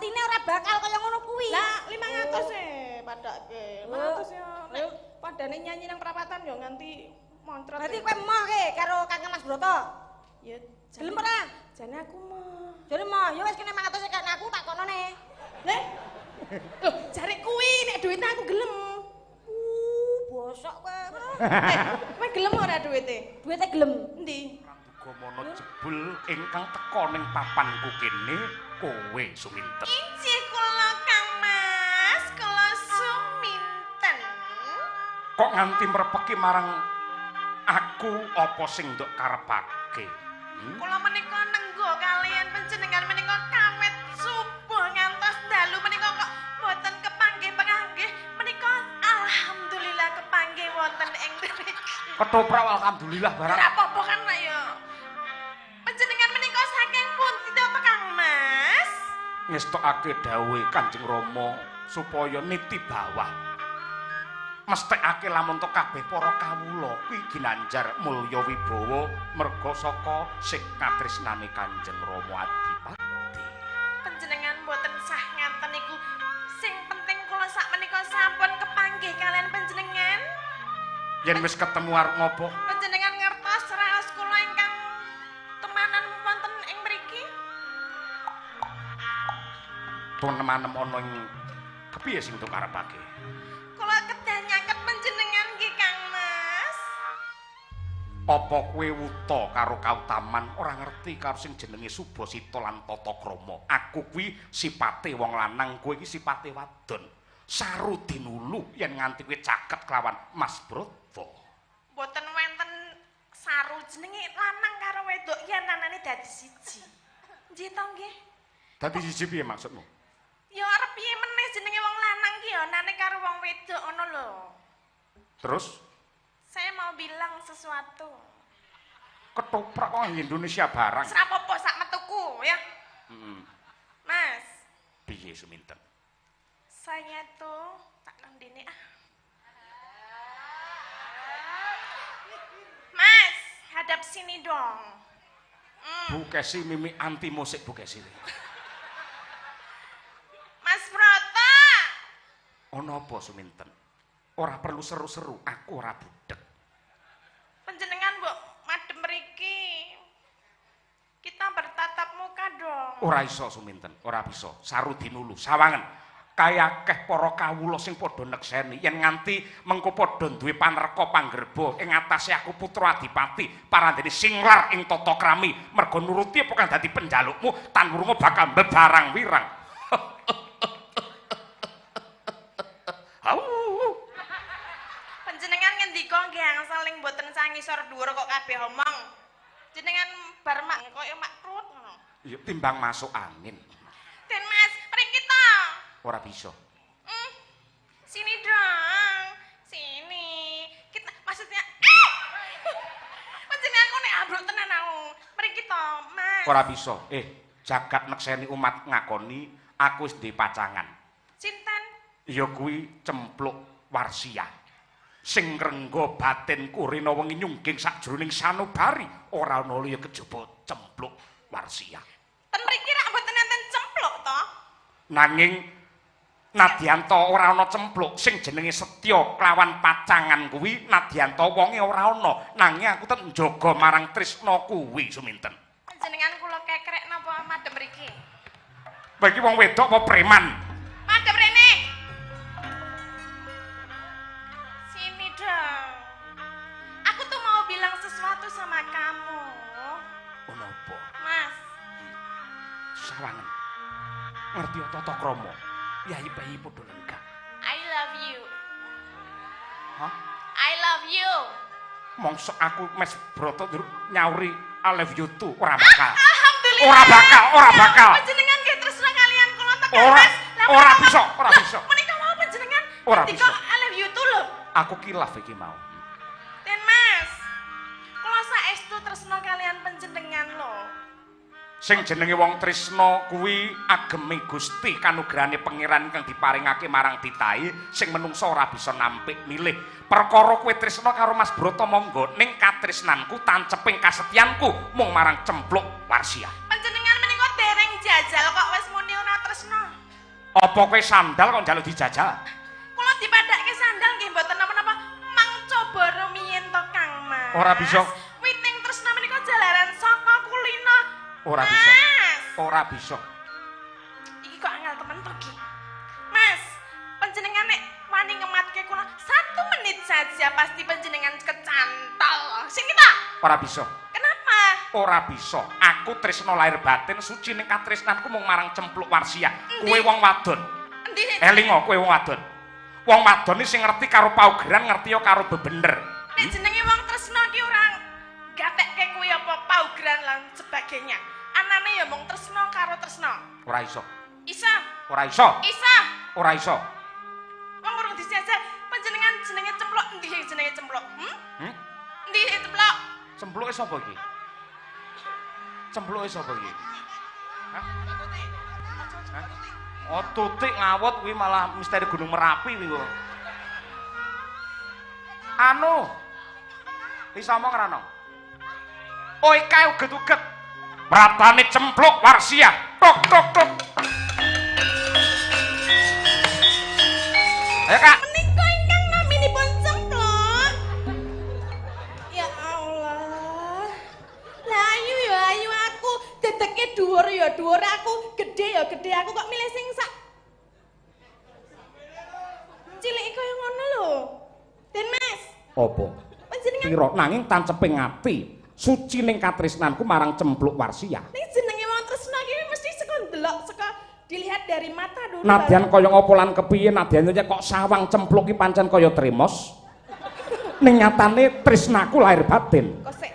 artine ora bakal kaya ngono kuwi. Lah 500 padake. 500 ya nek padane nyanyi nang perapatan yo nganti moncrot. Berarti kowe emoh ke karo Kakang Mas Broto? Ya gelem ora? Jane aku mah. Jane mah ya wis kene 500 kan aku tak konone. Leh. Loh, jare kuwi nek duitnya aku gelem. Bosok kowe. Kowe gelem ora duite? Duite gelem. Endi? Gomono jebul ingkang teka ning papanku kene kowe Suminten. Inci kula Kang Mas, kula Suminten. Kok nganti mrepeki marang aku apa sing nduk karepake? Kula menika nenggo kalian panjenengan menika kawit subuh ngantos dalu menika kok mboten kepanggih-panggih menika alhamdulillah kepanggih wonten ing mriki. Ketoprak alhamdulillah barang. Ora apa-apa kan ya. Panjenengan menika saking pundi to Kang Mas? Ngestokake dawuhe Kanjeng Rama supaya niti bawah. Mesthekake lamun to kabeh para kawula kuwi ginanjar mulya wibawa merga saka sing katresnane Kanjeng Rama Adipati. Panjenengan mboten sah ngaten niku. Sing penting kula sak menika sampun kepanggih kalian panjenengan. Yen wis ketemu arep ngopo? Panjenengan ngertos raos kula ingkang temanan wonten ing mriki? Temanem ana ing kepiye sing tuk karepake? Kula kedah nyaket panjenengan nggih Kang Mas. Apa kowe wuta karo kautaman ora ngerti karo sing jenenge Subasita lan Tatakrama? Aku kuwi sipate wong lanang, kowe iki sipate wadon. Saru dinulu yen nganti kowe caket kelawan Mas Broto. Mboten wonten saru jenenge lanang karo wedok yen anane dadi siji. Nggih to nggih? Dadi siji piye maksudmu? Ya arep piye meneh jenenge wong lanang ki ya anane karo wong wedok ngono lho. Terus Saya mau bilang sesuatu. ketoprak kok Indonesia barang. Serapopo sak metuku ya. Mas, Piye Suminten? saya tuh tak nandini ah. Mas, hadap sini dong. Bu Kesi mimi anti musik Bu Kesi. Mas Broto. Ono apa Suminten? Ora perlu seru-seru, aku ora budek. Penjenengan mbok madem mriki. Kita bertatap muka dong. Ora iso Suminten, ora bisa. Saru dinulu, sawangen. Kaya akeh para kawula sing padha nekseni yen nganti mengko padha duwe panerka panggerba ing atase aku putra Adipati parandene singlar ing tata krami merga nuruti apa kang dadi penjalukmu tan wurunga bakal bebarang wirang. Panjenengan ngendika nggih saling mboten sangisor dhuwur kok kabeh omong. Jenengan bar mak kaya makrut ngono. Ya timbang masuk angin. Den Mas, mriki to. Ora bisa. Sini dong. Sini. Kita maksudnya panjenengan kok nek abruk tenan aku. Mriki to, Mas. Ora bisa. Jagat nekseni umat ngakoni aku wis duwe pacangan. Cinten. Ya kuwi Cempluk Warsia. Sing ngrengga batinku rena wengi nyungging sakjroning sanubari ora ana liya kejaba Cempluk Warsia. Ten mriki rak mboten enten cempluk to? Nanging nadyanto ora ana cempluk sing jenenge setya kelawan pacangan kuwi nadyanto wonge ora ana nanging aku tek njaga marang tresna kuwi Suminten. Panjenengan kula kekrek napa madhem mriki? Kowe iki wong wedok apa preman? Madhem rene. Sini dong. Aku tuh mau bilang sesuatu sama kamu. Ono apa? Mas, Sawangen. Ngerti tata krama. Yayi-bayi padha lenggah. I love you. Hah? I love you. Mongso aku mes broto nyauri I love you too ora bakal. Alhamdulillah. Ora bakal. Panjenengan nggih tresna kalian kula tekan Ora, Mas. Lah, ora bisa, ora bisa. Menika mau panjenengan Ora ngendika bisa. I love you too lho. Aku kilaf iki mau. Den Mas. Kula saestu tresna kalian panjenengan lho. Sing jenenge wong tresna kuwi ageme Gusti kanugrahane pangeran kang diparingake marang titahe sing menungso ora bisa nampik milih. Perkara kowe tresna karo Mas Broto monggo ning katresnanku tanceping kasetyanku mung marang Cempluk Warsia. Panjenengan menika dereng jajal kok wis muni ora tresna. Apa kowe sandal kok njaluk dijajal? Kula dipadhakke sandal nggih mboten napa-napa. Mang coba rumiyin to Kang Mas. Ora bisa. Witing tresna menika jalaran saka kulino. Ora bisa. Mas. Ora bisa. Iki kok angel temen to, Ki. Mas, panjenengan nek wani ngematke kula 1 menit saja pasti panjenengan kecantol. Sing kita? Ora bisa. Kenapa? Ora bisa. Aku tresna lahir batin suci ning katresnanku mung marang Cempluk Warsia. Kowe wong wadon. Endi? Elingo kowe wong wadon. Wong wadon iki sing ngerti karo paugeran, ngerti yo karo bebener. Nek jenenge wong tresna ki ora gatekke kuwi apa paugeran lan sebagainya. Anane ya mung tresna karo tresna. Ora iso. Isa. Ora iso. Isa. Ora iso. Wong urung disajal panjenengan jenenge Cempluk endi jenenge Cempluk? Endi Cempluk? Cempluke sapa iki? Cempluke sapa iki? Hah? Hah? Oh, tutik ngawut kuwi malah misteri Gunung Merapi kuwi kok. Anu. Bisa omong ora no? Oi kae uget-uget. Pratane Cempluk Warsia. Tok tok tok. Ayo Kak. Menika ingkang naminipun Cempluk. Ya Allah. Lah ayu ya ayu aku, dedeke dhuwur ya dhuwur aku, gedhe ya gedhe aku kok milih sing sak cilik kaya ngono lho. Den Mas. Apa? Panjenengan Piro nanging tanceping ati. Suci ning katresnanku marang Cempluk Warsia. ning jenenge wong tresna iki mesti saka ndelok saka dilihat dari mata dulu. Nadyan kaya ngopo lan kepiye nadyan kok sawang Cempluk ki pancen kaya tremos. Ning nyatane tresnaku lahir batin. Kok sik.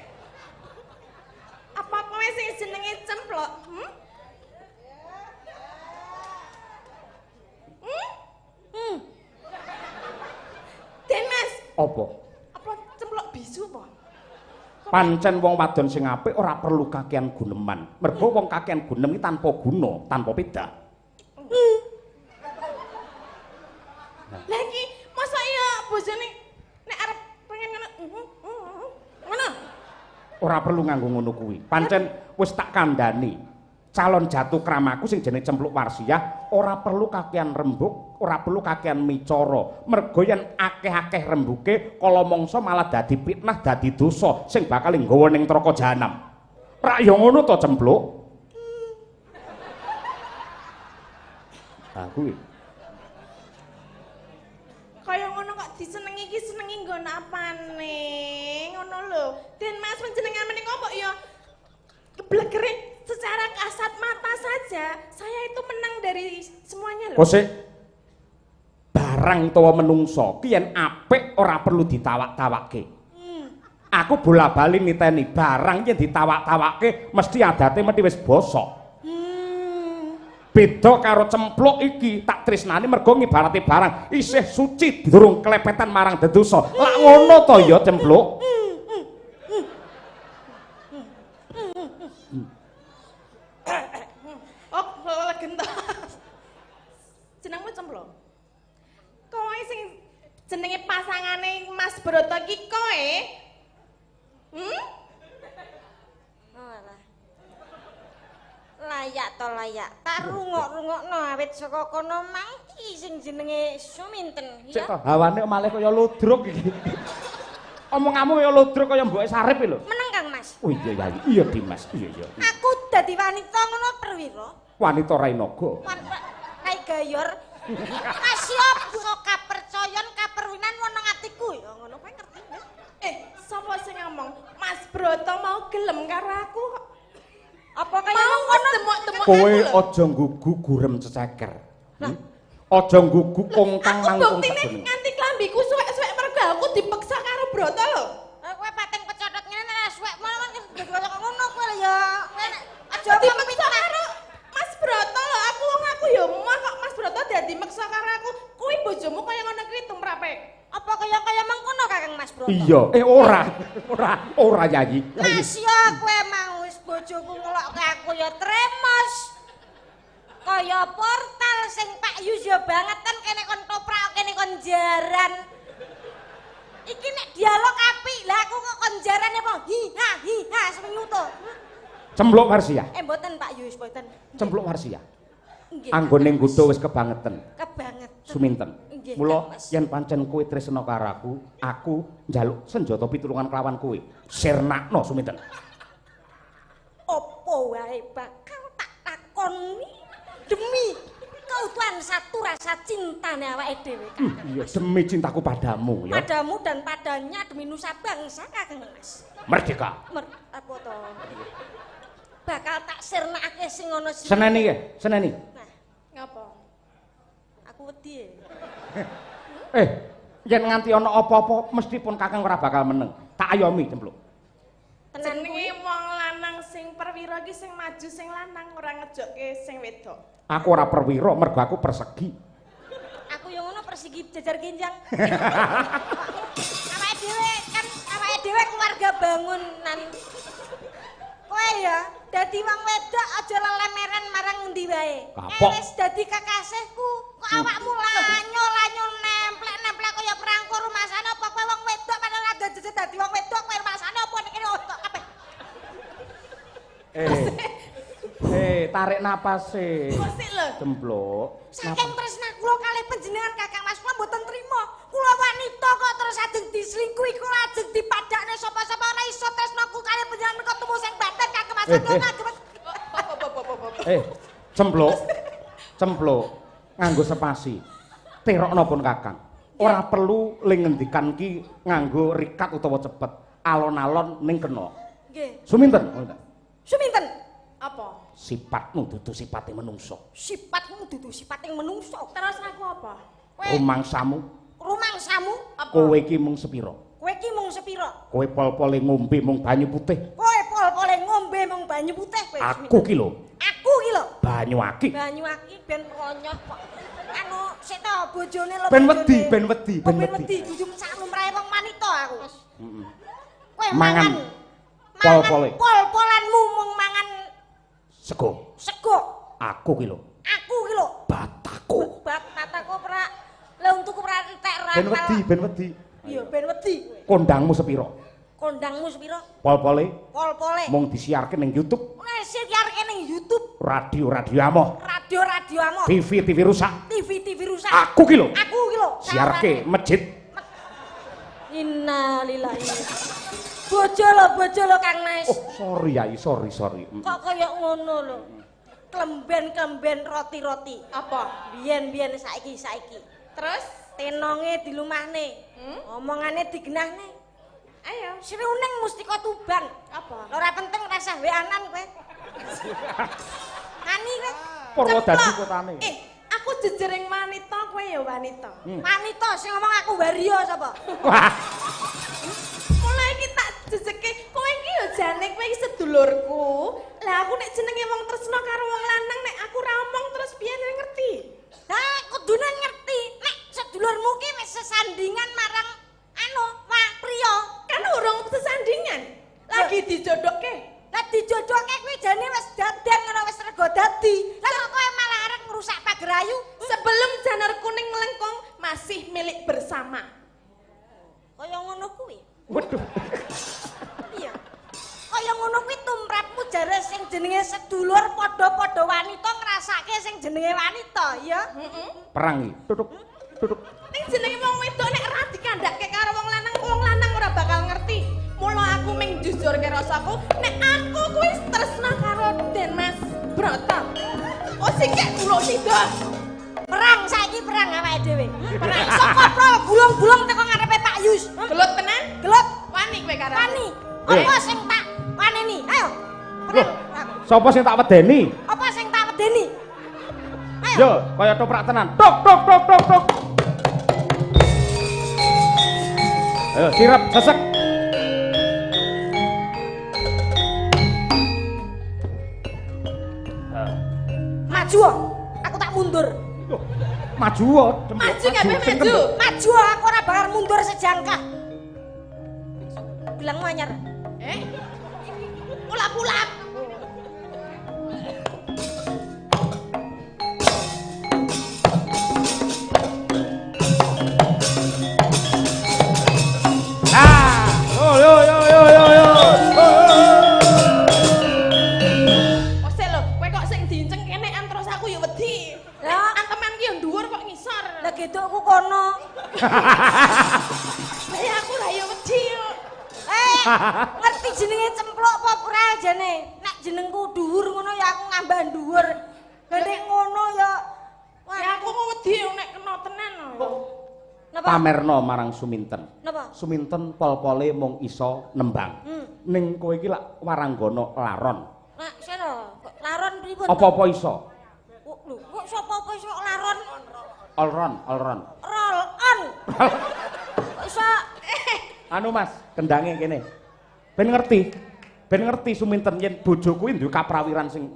Apa kowe sing jenenge Cempluk? Den Mas, Apa? apa Cempluk bisu apa? Pancen wong wadon sing apik ora perlu kakean guneman. Mergo wong kakean gunem iki tanpa guna, tanpa peda. Lah iki masa ya bojone nek arep pengen ngono. Ngono. Ora perlu nganggo ngono kuwi. Pancen wis tak kandhani. Calon jatuh kramaku sing jenenge Cempluk Warsia ora perlu kakean rembug, ora perlu kakean micara. Mergo yen akeh-akeh rembuke kala mangsa malah dadi fitnah, dadi dosa sing bakal nggawa ning neraka jahanam. Rak ya ngono to Cempluk. Ah kuwi. Kaya ngono kok disenengi iki senengi nggon apane? Ngono lho. Den Mas panjenengan menika kok ya keblegere secara kasat mata saja saya itu menang dari semuanya loh. Kok barang utawa menungso ki yen apik ora perlu ditawak-tawakke. Aku bola-bali niteni barang yen ditawak-tawakke mesti adate mesti wis bosok. Beda karo Cempluk iki tak tresnani mergo ngibarate barang isih suci durung kelepetan marang dedosa. Lak ngono to ya Cempluk. Oh, gentos. Jenengmu Cempluk. Kowe sing jenenge pasangane Mas Broto iki kowe? Alah. Layak to layak. Tak rungok-rungokno awit saka kono mang iki sing jenenge Suminten Cek ya. to hawane malah kaya ludruk iki. Omong-omong kaya ludruk kaya mboke sarip lho. Meneng Kang Mas. Oh iya ya, iya Dimas, iya iya. Aku dadi wanita ngono perwira. Wanita Rainaga. Kayak gayor. Kasyop kapercayan kaperwinan ana atiku ya ngono kowe ngerti ya. Sapa sing ngomong? Mas Broto mau gelem karo aku kok. Apa kaya Mau ngono temuk-temuk Kowe aku lho. aja nggugu gurem ceceker. Aja nggugu kongkang Aku nangkung buktine sajroning. nganti klambiku suwek-suwek mergo aku dipeksa karo Broto lho. Kowe pating pecotot ngene nek suwek mono kan kaya ngono kowe lho ya. Aja Aku dipeksa karo Mas Broto lho. Aku ya mah kok Mas Broto dadi meksa karo aku. Kuwi bojomu kaya ngono kuwi tumrape. apa kaya mengkono Kakang Mas Broto. Iya, ora Yayi. Mas ya kowe mau wis bojoku ngelokke aku ya tremos. Kaya portal sing Pak Yus ya bangetan kene kon toprak kene kon jaran. Iki nek dialog apik, lah aku kok kon jaran apa? Hiha semenyu to. Cempluk Warsia. Mboten Pak Yus, mboten. Cempluk Warsia. Nggih. Anggone nggodha wis kebangetan. Kebangetan. Suminten. Nggih, Mula Kang Mas. yen pancen kowe tresna karo aku njaluk senjata pitulungan kelawan kowe. Sirnakno Suminten. Apa wae bakal tak takoni demi keutuhan satu rasa cintane awake dhewe. Iya, demi cintaku padamu ya. Padamu dan padanya demi nusa bangsa Kakang Mas. Merdeka. Apa to? Bakal tak sirnakake sing ana sing. Seneni ya, seneni. Nah, Ngapa? aku wedi. Yen nganti ana apa-apa mesti pun Kakang ora bakal meneng. Tak ayomi, Cempluk. Tenan Jenenge wong lanang sing perwira iki sing maju sing lanang ora ngejokke sing wedok. Aku ora perwira mergo aku persegi. aku yang ngono persegi jajar ginjang. awake dhewe keluarga bangunan. Kowe ya dadi wong wedok aja lemeran marang endi wae. Kapok. Wis dadi kekasihku. Kok awakmu lanyo nemplek kaya perangko rumasane apa kowe wong wedok padahal ada jejet dadi wong wedok kowe rumasane apa nek kene wedok kabeh. Tarik napas e. Kosik lho. Cempluk. Saking tresna kula kalih panjenengan Kakang Mas kula mboten trima. Kula wanita kok terus ajeng diselingkuhi, kula ajeng dipadakne sapa-sapa ora iso tresnaku kalih panjenengan kok temu sing batin Kakang Mas. Cempluk. Cempluk. Nganggo spasi. Terokno pun Kakang. Ora perlu ling ngendikan ki nganggo rikat utawa cepet. Alon-alon ning kena. Nggih. Suminten. Suminten? Apa? Sifatmu dudu sipate menungso. Sifatmu dudu sipating menungso. Terus aku apa? Rumangsamu, Rumangsamu kowe iki mung sepira? kowe iki mung sepira? Kowe pol-pole ngombe mung banyu putih. Kowe pol-pole ngombe mung banyu putih kowe. Aku ki lho, Aku ki lho. banyu aki. Banyu aki ben ronyoh kok. Anu sik to bojone lho. Ben bojone. wedi, ben wedi, ben Ben wedi. wedi jujum sak lumrahe wong wanita aku. Heeh. Kowe Mangan. mangan Pol-pole. Pol-polanmu mung mangan Sego. sego. Aku ki lho, Aku ki lho. bataku. Bataku pra lha untukku pra entek ra. Ben wedi, ben wedi. Iya ben wedi kowe. Kondangmu sepira? Kondangmu sepira? Pol-pole Pol-pole. mung disiarke ning YouTube, Wis siarke ning YouTube, radio-radio amoh, radio amoh, TV rusak. TV rusak. Aku ki lho, Aku ki lho. siarke masjid. Innalillahi. Bojo lo Kang Mas. Oh, sorry Yai, sorry. Kok kaya ngono lho. Klemben roti-roti. Apa? Biyen saiki. Terus? Tenonge dilumahne. Omongane digenahne. Ayo. Sriuning mustika tubang. Apa? Ora penting rasah weanan kowe. Ani kowe. Purwodadi kotane. Aku jejering wanita, kowe ya wanita. Wanita sing ngomong aku wario sapa? Wah, Mulai iki tak jejeke, kowe iki ya jane kowe iki sedulurku. Lah aku nek jenenge wong tresna karo wong lanang nek aku ra omong terus piye ngerti? Lah kudune ngerti nek sedulurmu ki wis sesandingan marang priya. Kan urung sesandingan. Lagi dijodohke. Lah dijodohke kuwi jane wis dadan ngono wis rega dadi. Lah kok kowe malah arep ngrusak pagerayu? Sebelum janur kuning melengkung masih milik bersama. Kaya ngono kuwi. waduh. Iya. Kaya ngono kuwi tumrapmu jare sing jenenge sedulur padha-padha wanita ngrasake sing jenenge wanita, ya. Perang iki. Duduk. Ning jenenge wong wedok nek ora dikandhake karo wong lanang ora bakal ngerti. Mula aku ming jujurke rasaku, nek aku kuwi tresna karo Den Mas Broto. Oh sikek kula sida. Perang saiki perang awake dhewe. Perang saka gulung-gulung teko ngarepe Pak Yus. Gelut tenan? Gelut Wani kowe karo. wani. Apa sing tak waneni? Ayo. Perang. Sapa sing tak wedeni? Apa sing tak wedeni? Ayo. Yo, kaya toprak tenan. Tok. Ayo, sirap, sesek. Maju. Aku tak mundur. Loh, maju wae. Maju kabeh maju. Maju aku ora bakal mundur sejangkah. Bilangmu anyar. Ulap-ulap. Yo. Kok sik lho, kowe kok sing diinceng kenekan terus aku ya wedi. Lah Anteman ki yo dhuwur kok ngisor. lah gedokku kono. Lah aku lah yo wedi yo. Ngerti jenenge cempluk apa ora jane? Nek jenengku dhuwur ngono ya aku ngambah dhuwur. Lah nek ngono ya Ya aku kok wedi yo nek kena tenan lho. napa? Pamerno marang Suminten. Napa? Suminten pol-pole mung iso nembang. Ning kowe iki lak waranggana laron. Nak sira laron pripun? Apa-apa iso. Lho, kok sapa apa iso laron? Olron. Roll on. Kok iso Anu Mas, kendange kene. Ben ngerti Suminten yen bojo kuwi duwe kaprawiran sing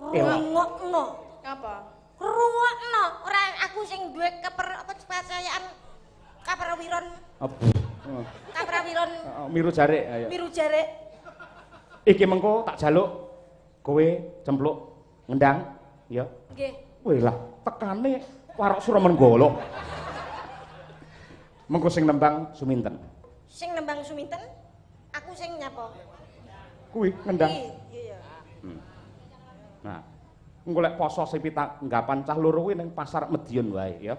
elok. rungokno. Apa? Rungokno, ora aku sing duwe kepercayaan kaprawiran. Kaprawiran Miru jarik ayo. miru jarik. Iki mengko tak jaluk kowe cempluk ngendang ya. Nggih. Weh lah tekane warok Suremenggala. Mengko sing nembang Suminten. Sing nembang Suminten, aku sing nyapa? Kuwi ngendang. Iya. Nah, engko lek poso sing pitanggapan cah loro kuwi ning pasar Medion wae ya.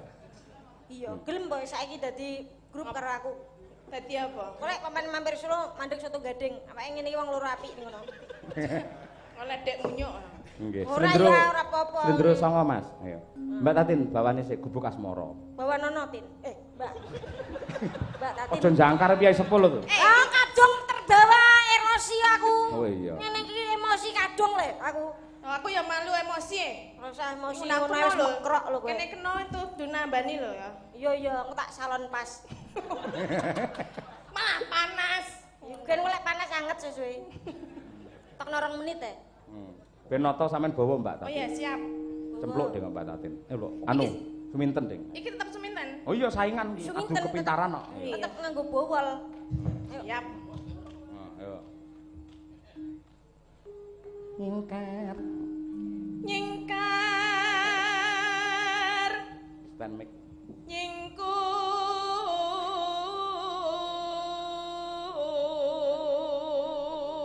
Iya, gelem boy saiki dadi grup karo aku. Dadi apa? Kolek paman mampir Solo mandeg soto gading. Apake ngene iki wong loro apik ngono. Oleh dek munyuk. Nggih. Ora ya, ora apa-apa. Slendro songo Mas. Ayo. Mbak Tatin bawane sik gubuk asmara. Bawa nono Tin. Mbak. Mbak Tatin. Aja jangkar piye sepuluh to. Kadung terbawa emosi aku. Oh iya. Ngene iki emosi kadung le aku. Aku ya malu emosi. Ora usah emosi Nah, ngono kena wis lho. mekrok lho kowe. Kene kena itu dunambani lho ya. Iya, engko tak salon pas. Malah panas. Ben golek panas anget sesuai. Tok 2 menit ya. Ben nata sampean bawa Mbak Oh Tatin. iya siap. Cempluk dengan Mbak Tatin. Lho, anu Suminten, Ding. Iki tetap Suminten. Oh iya saingan iki, adu Suminten kepintaran kok. Tetep nganggo bowol. Siap. Nah, ayo. Nyingkar. Nyingkar. Stand mic.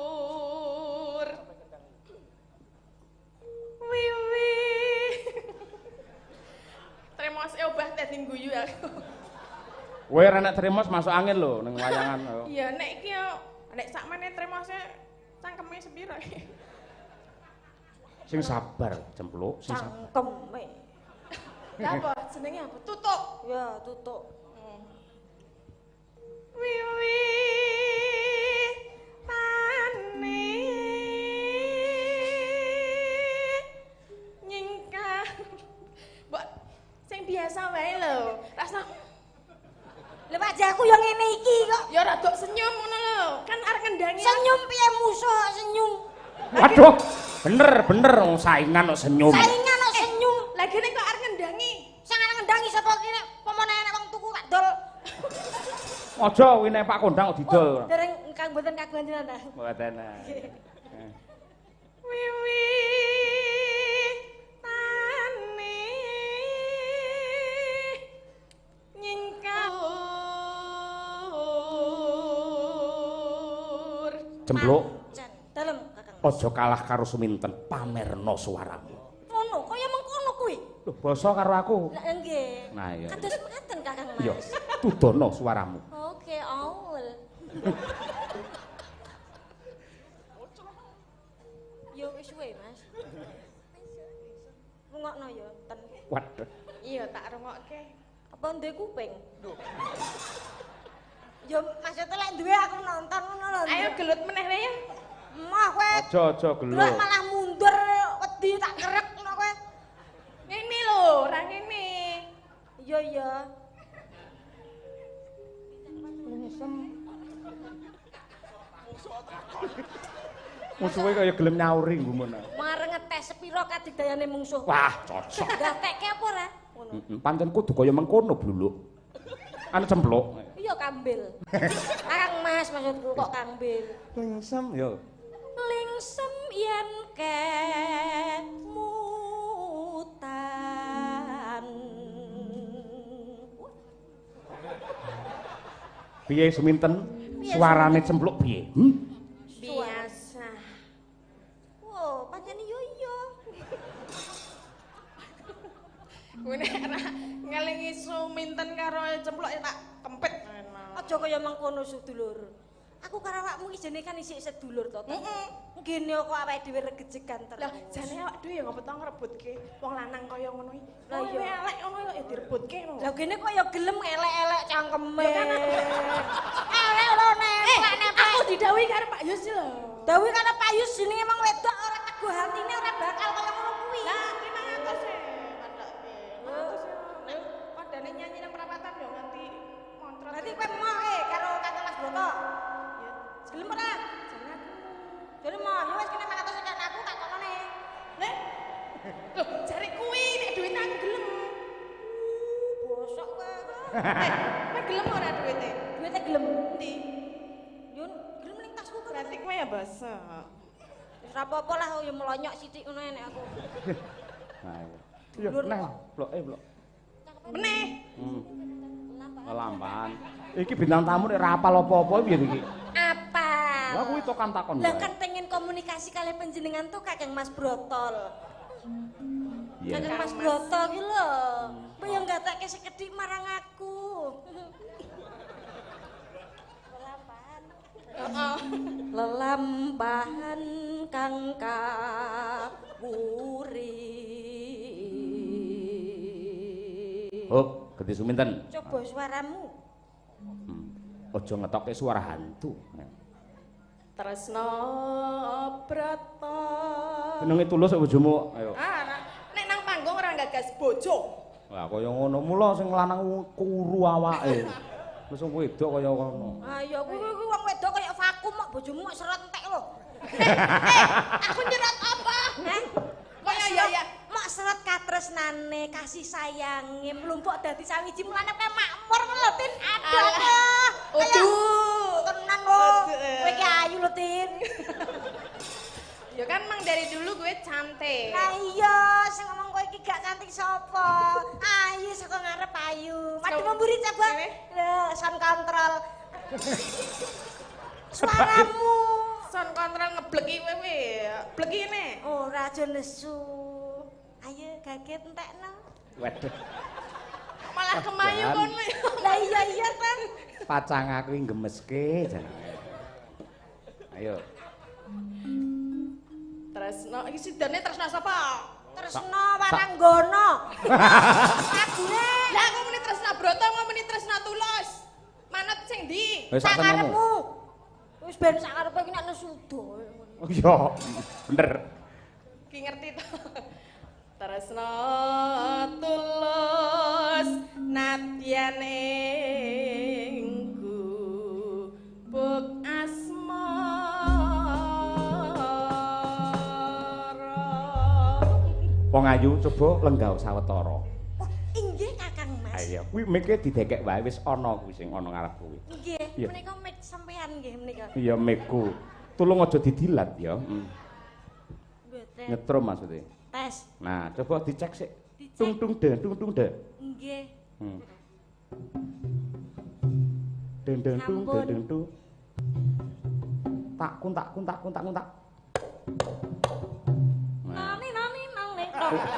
Nyingkur. Wiwi. Tremos obah dadi guyu aku. Kowe ora nek tremos masuk angin lho ning wayangan. Ayo. Iya nek iki yo nek sakmene tremose cangkeme sepiro. Sing sabar, cempluk, sing sabar. Cangkeme. Ya apa jenenge apa? Tutuk. Ya, tutuk. Wiwi pane nyingkar. Mbok sing biasa wae lho. Rasa Lha wajahku yang ngene iki kok. ya rada senyum ngono lho. Kan arep ngendangi. Senyum piye musuh kok senyum. Waduh, bener wong saingan kok senyum. Saingan kok senyum. Lagi nek kok arep ngendangi. Sing arep ngendangi sapa ki nek pomone nek wong tuku tak dol. Aja kuwi nek Pak Kondang kok didol. Dereng kang mboten kagungan jenengan ta. Mboten. Wiwi tane nyingkur. Cempluk, Jan, dalem Kakang. aja kalah karo Suminten, pamerno suaramu. Ngono, kaya mengkono kuwi. Lho, basa karo aku. Lah nggih. Nah, iya. Kados mekaten Kakang Mas. Iya, tudono suaramu. Oke, awul. Yo wis suwe, Mas. Rungokno yo, ten. Waduh. Iya tak rungokke. Apa duwe kuping? Yo maksudnya lek duwe aku nonton ngono lho. Ayo gelut meneh wae ya. Mah kowe Aja delok geluk. malah mundur wedi tak kerek ngono kowe. Ngene lho, ora ngene. Iya iya. Musuhe kaya gelem nyauri gumun. Mare ngetes sepiro kadigdayane mungsuh. Wah, cocok. Gatekke apa ora? Ngono. Pancen kudu kaya mengkono bluluk. Anu cempluk. Iya kambil. Kang Mas maksudku kok kambil. Lingsem yo. Lingsem yen kemutan. Piye Suminten? Suarane cempluk piye? Biasa. Wow, pancen yo iya. Kuwi nek ora ngelingi Suminten karo cemplok ya tak kempit. Aja kaya mangkono sedulur. Aku karo awakmu iki jane kan isih sedulur to. Heeh. Ngene kok awake dhewe regejegan terus. Lah jane awak dhewe ya ngopo to ngrebutke wong lanang kaya ngono iki. Lah Lah iya. iya elek ngono ya direbutke ngono. Lah kene kok ya gelem elek-elek cangkeme. Ya kan Elek lho nek. Aku didhawuhi karo Pak Yus lho. Dawuh karo Pak Yus jenenge emang wedok ora teguh hatine ora bakal kaya ngono kuwi. Lah 500 e padake. 500 ya. Nek padane nyanyi nang perapatan yo nganti montret. Berarti kowe emoh karo Kakang Mas Broto. Ya Gelem ora? jane aku. Jane emoh, ya wis kene 500 nek aku tak konone. Nek lho jare kuwi nek duwite aku gelem. Bosok kowe. Kowe gelem ora duwite? Duwite gelem. Endi? Yun, gelem ning tasku kok. Berarti kowe ya basa. Wis ora apa-apa lah ya melonyok sithik ngono nek aku. Nah, iya. Iya, neh, bloke blok. Meneh. Lampahan. Iki bintang tamu nek ora apal apa-apa piye iki? Apa? Lah kuwi tokan takon. Lah kan pengen komunikasi kalian panjenengan tuh Kakang Mas Brotol. Iya. Kakang Mas Broto ki lho. Kowe yo gatekke sekedhik marang aku. Lelampahan. Heeh. Lelampahan kang kapuri. Oh, Gede Suminten. Coba suaramu. Aja ngetokke suara hantu. Tresno Brata. Jenenge tulus bojomu. Ayo. Nek nang panggung ora gagas bojo. Lah kaya ngono mula sing lanang kuru awake. Wis wedok kaya ngono. Ayo kuwi wong wedok kaya vakum kok bojomu mok seret entek lho. Aku nyerat apa? Heh. Kaya ya. Mak seret katresnane, kasih sayange, mlumpuk dadi sawiji mulane kowe makmur lho Tin. Aduh. Aduh. Tenan lho. Kowe iki ayu lho Tin. Ya kan mang dari dulu gue cantik. Lah iya, sing ngomong kowe iki gak cantik sapa? Ayu saka ngarep ayu. Mati memburi coba. Dewe? Lho, sound control. Suaramu. Sound control ngebleki wewe. Bleki ne. Ora aja nesu. Ayo gaget entekno. Waduh, Malah kemayu Jan. kono. Lah iya kan. pacang aku iki gemeske jan. Ayo. Tresno iki sidane Tresno sapa? Tresno Waranggono. Lagune. Lah aku muni Tresno Broto ngomongin Tresno Tulus. Manut sing ndi? Wis sak tenamu. Sakarepmu. Wis ben sakarepe iki nek nesu doe. Oh iya, bener. Ki ngerti to. Tresno Tulus nadyan ingku buk asmara. Wong ayu coba lenggah sawetara. Oh, inggih Kakang Mas. Ayo, kuwi mike didekek wae wis ana kuwi sing ana ngarep kuwi. Nggih, Iya. menika mic sampean nggih menika. Iya miku. Tulung aja didilat ya. Mboten. Nyetrum maksudnya. Tes. Nah, coba dicek sik. Dicek. Tung tung de. Nggih. Den den tung Sampun. den tung. Tak kun. Nani.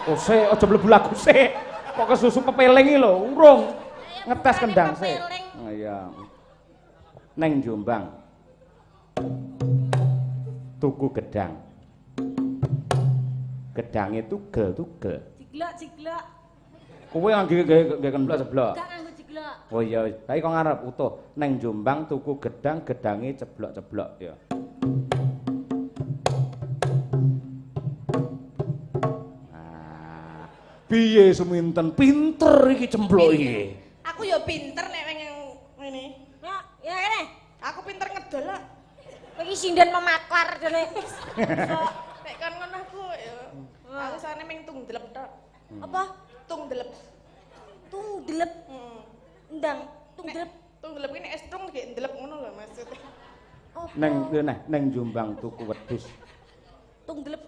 Oh, sik aja mlebu lagu sik. Kok kesusu kepeling iki lho, urung. Ngetes kendang sik. Kepeling. Oh iya. Neng Jombang. Tuku gedang. Gedang itu tugel. Jiglok. Kowe ngangge kemblok seblok. Gak nganggo jiglok. Oh iya, tapi kok ngarep utuh. Neng Jombang tuku gedang, gedange ceblok-ceblok ya. Nah, piye Suminten pinter iki cemplok iki. Aku ya pinter nek pengen ngene. Ya kene. Aku pinter ngedol lah. Kowe iki sinden memaklar dene. Nek kan ngono aku ya. Aku sane ming tungdelep tok. Apa? Tungdelep. Tungdelep. Ndang, tungdelep. Tungdelep ini estrung nggih ndelep ngono lho maksudnya. Oh. Neng Jombang tuku wedhus. Tungdelep.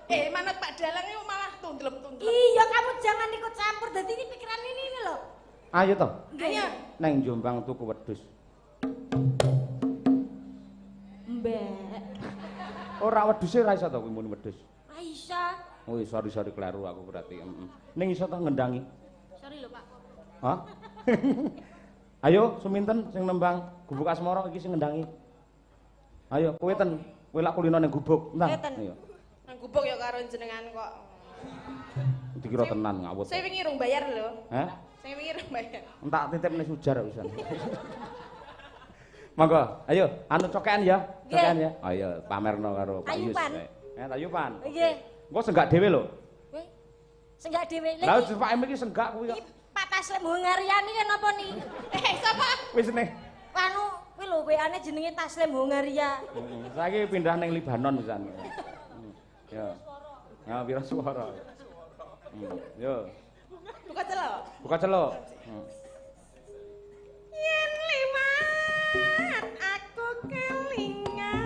Manut Pak Dalang itu malah tungdelep. Iya, kamu jangan ikut campur. Dadi ini pikiran ini loh. Ayo toh. Ayo. Neng Jombang tuku wedhus. Mbak. Ora wedhuse ra iso to kuwi muni wedhus. Aisyah. Oh, sorry kleru aku berarti. Ning iso ta ngendangi? Sorry lho, Pak. Hah? Ayo, suminten sing nembang Gubuk Asmara iki sing ngendangi. Ayo, kowe ten. Kowe lak kulino ning gubuk. Nang. Ayo. Nang gubuk ya karo jenengan kok. Dikira tenan ngawut. Saya wingi rung bayar lho. Hah? Saya wingi rung bayar. Entak titipne sujar pisan. Monggo, ayo anu cokean ya. Cokean ya. Ayo pamerno karo Pak Yus. Ayupan. Ayupan. Nggih. Engko senggak dhewe lho. Kowe senggak dhewe. Lah Pak Em iki senggak kuwi kok. Iki Pak Taslim Hungariani kan apa nih? Sapa? Wis nih. Anu kuwi lho WA-ne jenenge Taslim Hungaria. Saiki pindah ning Libanon pisan. Ya. Ya pira suara. Yo. Buka celok. Buka celok. Yen liwat aku kelingan.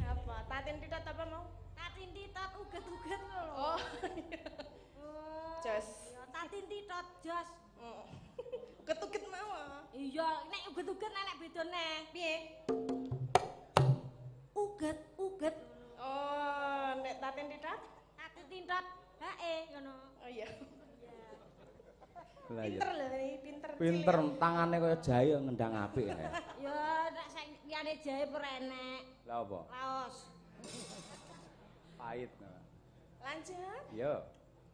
Apa? Tatin titot apa mau? Tatin titot uget-uget lho. Oh. Jos. Ya tatin titot jos. Ketuket mau. Iya, nek uget-uget nek bedone. Piye? Uget-uget. Oh, nek tatin titot? Tatin titot. Ngono. Oh iya. Lah ya. Pinter lho ini, pinter. Pinter tangane kaya jahe ngendang apik ya. Ya nek saiki liyane jahe ora enek. Lah apa? Laos. Pahit. Lanjut. Yo.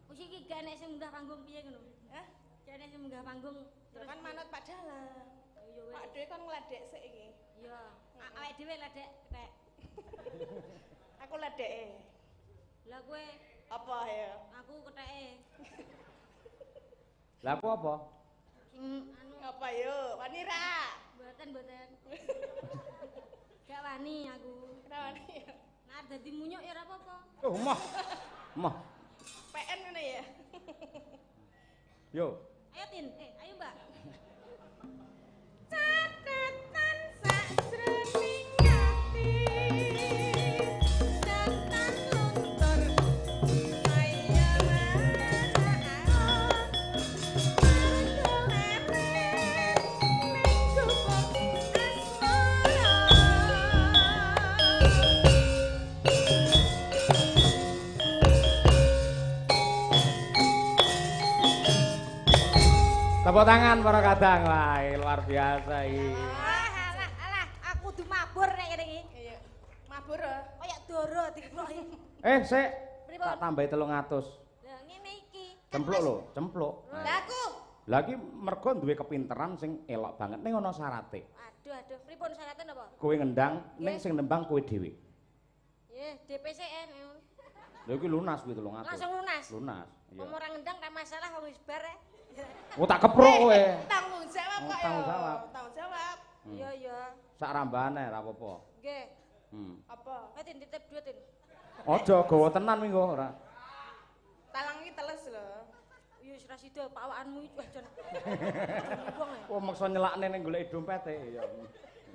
Wis iki gak enek sing munggah panggung piye ngono? Hah? Gak enek sing munggah panggung. Terus kan manut Pak Dalang. Iya wis. Pak Dhewe kan ngladek sik iki. Iya. Awake dhewe lah Dek. Aku ladeke. Lah kowe Apa ya? aku ketheke. Lah aku apa? Sing anu Apa yo? Wani ra? mboten. Gak wani aku. Ra wani ya. Nah dadi munyuk ya ora apa-apa. Oh, mah. PN ngene ya. Yo. Ayo Tin, ayo Mbak. Catatan sajroning ati. Datan luntur kaya maon. Leren ning gubuk asmara. Tepuk tangan para kadang. Wah, luar biasa iki. Alah, aku kudu mabur nek kene iki. Iya. Mabur. Kayak doro dikroki. Sik. Pripun? Tak tambahi 300. Lah ngene iki. Cempluk lho, cempluk. Lah aku. Lah iki mergo duwe kepinteran sing elok banget ning ana syarate. Aduh, pripun syaratnya napa? Kowe ngendang ning sing nembang kowe dhewe. Nggih, DPCN. Lha iki lunas kuwi 300. Langsung lunas. Lunas. Iya. Wong ora ngendang ra masalah wong wis bar. Oh tak keprok kowe. Tanggung jawab kok ya. Tanggung jawab. Tanggung jawab. Iya. Sak rambane ra apa-apa. Nggih. Apa? Tin titip duit Tin. Aja gawa tenan minggu ora. Talang iki teles lho. Iya wis ra sida pawakanmu iki wah jan. Wong e. Oh maksa nyelakne ning golek dompete ya.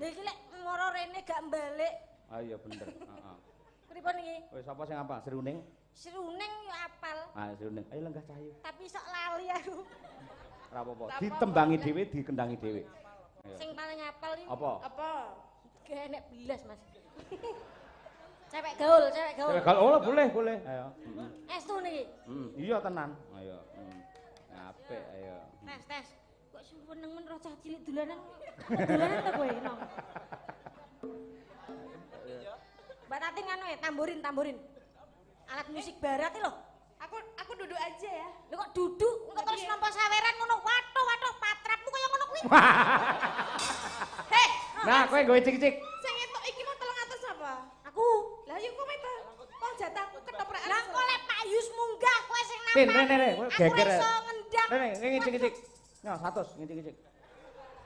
Lha iki lek moro rene gak mbalik. Ah iya bener, heeh. Pripun iki? Wis sapa sing apa? Seruning? Sruneng yo apal, Ah seruning. Ayo lenggah cahayu. tapi sok lali aku. Ora apa-apa. Ditembangi dhewe, dikendangi dhewe. Ayo. Sing paling apal iki Apa? Apa? gak enek belas, Mas. Cewek gaul. Cewek kalau oh boleh. Ayo. Estu niki. Iya tenan. Ayo. Apik ayo. Tes. Kok suweneng men roh cah cilik dolanan. Dolanan ta kowe no. Mbak Tatin anu ya, tamborin. Alat musik barat iki lho. Aku duduk aja ya. Lho kok duduk, engko terus nampa saweran ngono. Waduh, patrapmu kaya ngono kuwi. Hei, Nah, kowe gawe cik-cik. sing entuk iki mau 300 apa? Aku. Lah yuk kowe to. Wong jatahku ketoprakan. Lah kok lek Pak Yus munggah kowe sing nambah. Tin, rene, kowe geger. Aku iso ngendang. Rene, ngicik-ngicik. Yo 100 ngicik-ngicik.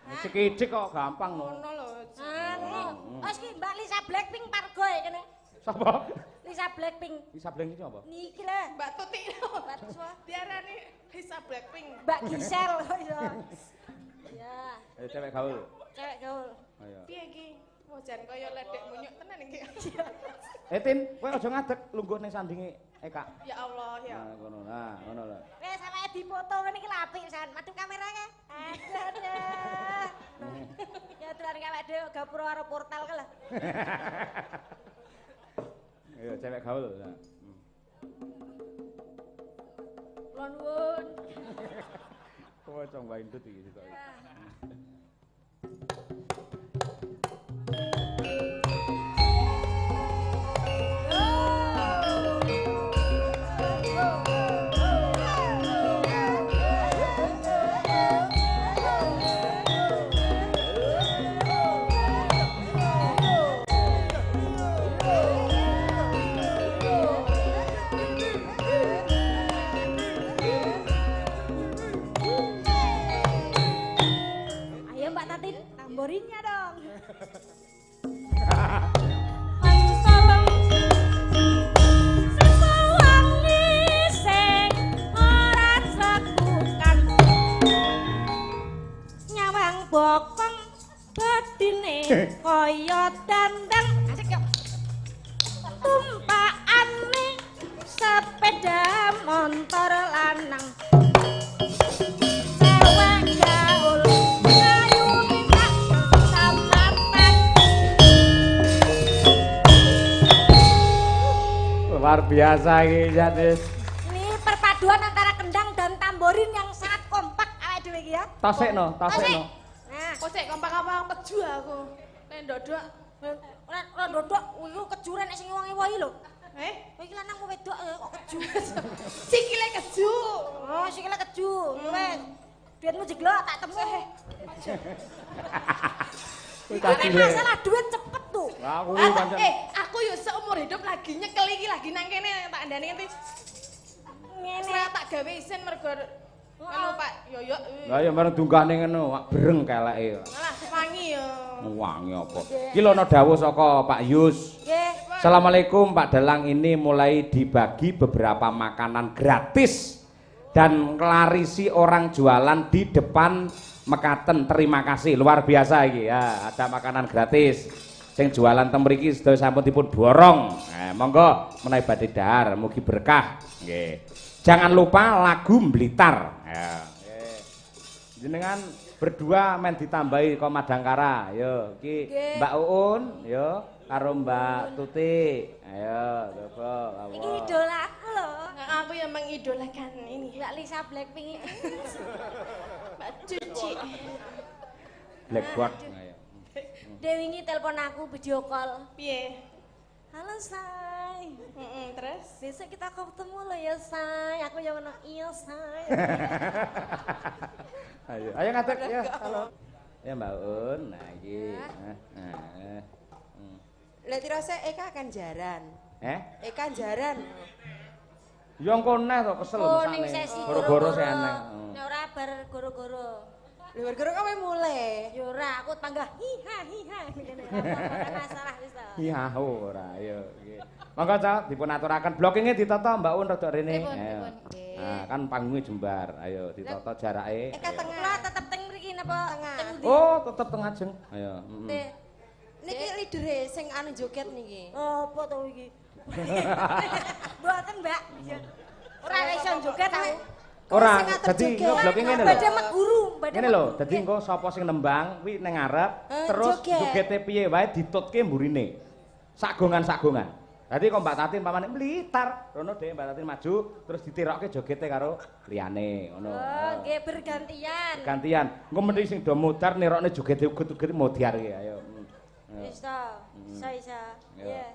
Ngicik-ngicik kok gampang no. Ngono lho. Anu. Wis ki Mbak Lisa Blackpink pargo ya kene. Sapa? Lisa Blackpink. Bisa bleng iki apa? Niki lah. Mbak Tuti. Mbak Tuswa. Diarani Lisa Blackpink. Mbak Gisel iso. Ya, Ayo cewek gaul. cewek gaul. Ayo. Piye iki? Wajan kaya ledek munyuk tenan iki. Tin, kowe aja ngadeg lungguh ning sandinge Eka. Ya Allah ya. Nah, ngono lho. Wes sampe dipoto ngene iki lho apik san. Madhep kameranya. Aduh. Ya tulan kawak dhewe gapura karo portal ke lho. Ayo cewek gaul. Kula nuwun. Kowe coba indut iki sitok. Ayo Mbak Tatin, tamborinnya dong. Bokong badine kaya dandang asik yo tumpakane sepeda motor lanang cewek gaul ayu minta samatan Luar biasa iki Janis. ini perpaduan antara kendang dan tamborin yang sangat kompak awake dhewe iki ya Tasekno. nah Kok sik kompak-kompak peju aku. Nek ndodok ora ndodok iku kejuran nek sing ngewangi-wangi lho. eh Kowe iki lanang wedok kok keju. sikile keju. Oh, sikile keju. Wes. Duitmu jeglok tak temu. Nek masalah duit cepet tuh. Wah, kuwi pancen. Aku yo seumur hidup lagi nyekel iki lagi nang kene tak ndani nganti Ngene. tak gawe isin mergo anu Pak Yoyo. Lah ya bareng dunggane ngono, wak bereng keleke. Malah wangi yo. Wangi apa? Iki lho ana dawuh saka Pak Yus. Nggih. Assalamualaikum Pak Dalang, ini mulai dibagi beberapa makanan gratis dan klarisi orang jualan di depan mekaten. Terima kasih, luar biasa iki ya, ada makanan gratis. Sing jualan teng mriki sedaya sampun dipun borong. Monggo menawi badhe dahar mugi berkah. Nggih. Jangan lupa lagu Blitar. Ya. Nggih. Jenengan berdua main ditambahi kok Madangkara. Yo, iki Mbak Uun, yo karo Mbak Tuti. Ayo, coba. Iki idola aku lho. Aku yang mengidolakan ini. Mbak Lisa Blackpink. Mbak Cuci. Blackboard. Ayo. Dewi ini telepon aku video call. Piye? Halo Say. Terus? Besok kita ketemu lo ya Say. Aku yang ngono iya Say. Ayo ngatek ya. Halo. Ya Mbak Un, nah iki. Lah tirose Eka kan jaran. Eka jaran. Ya engko neh to kesel Oh, mesane. ning sesi Goro-goro sih aneh. Nek ora bar goro-goro. Lha gara kowe mulai. Ya ora, aku panggah hiha hiha ngene. Ora masalah wis to. Iya ora, ayo nggih. Monggo Cak dipun aturaken blokinge ditata Mbak Un rada rene. Pripun, Ayo. pripun, nggih. Nah, kan panggungnya jembar. Ayo ditata jarake. Eka Ayo. tengah. Kula tetep teng mriki napa Tengah. teng ndi? Oh, tetep tengah jeng. Ayo. Teh. Niki leadere sing anu joget niki. Apa to iki? Mboten, Mbak. Ora iso joget aku. Ora, Sing ngatur dadi joget. blokinge ngene Badhe lho. mek guru, badhe. Ngene lho, dadi engko sapa sing nembang kuwi ning ngarep terus joget. jogete piye wae ditutke mburine. Sagongan-sagongan. Dadi kok Mbak Tatin pamane Blitar, rono dhewe Mbak Tatin maju terus ditirokke jogete karo liyane ngono. Oh, nggih bergantian. Gantian. Engko mending sing do mudar nirokne jogete uget-uget modiar iki ayo. Wis to. Isa. Iya. Iya.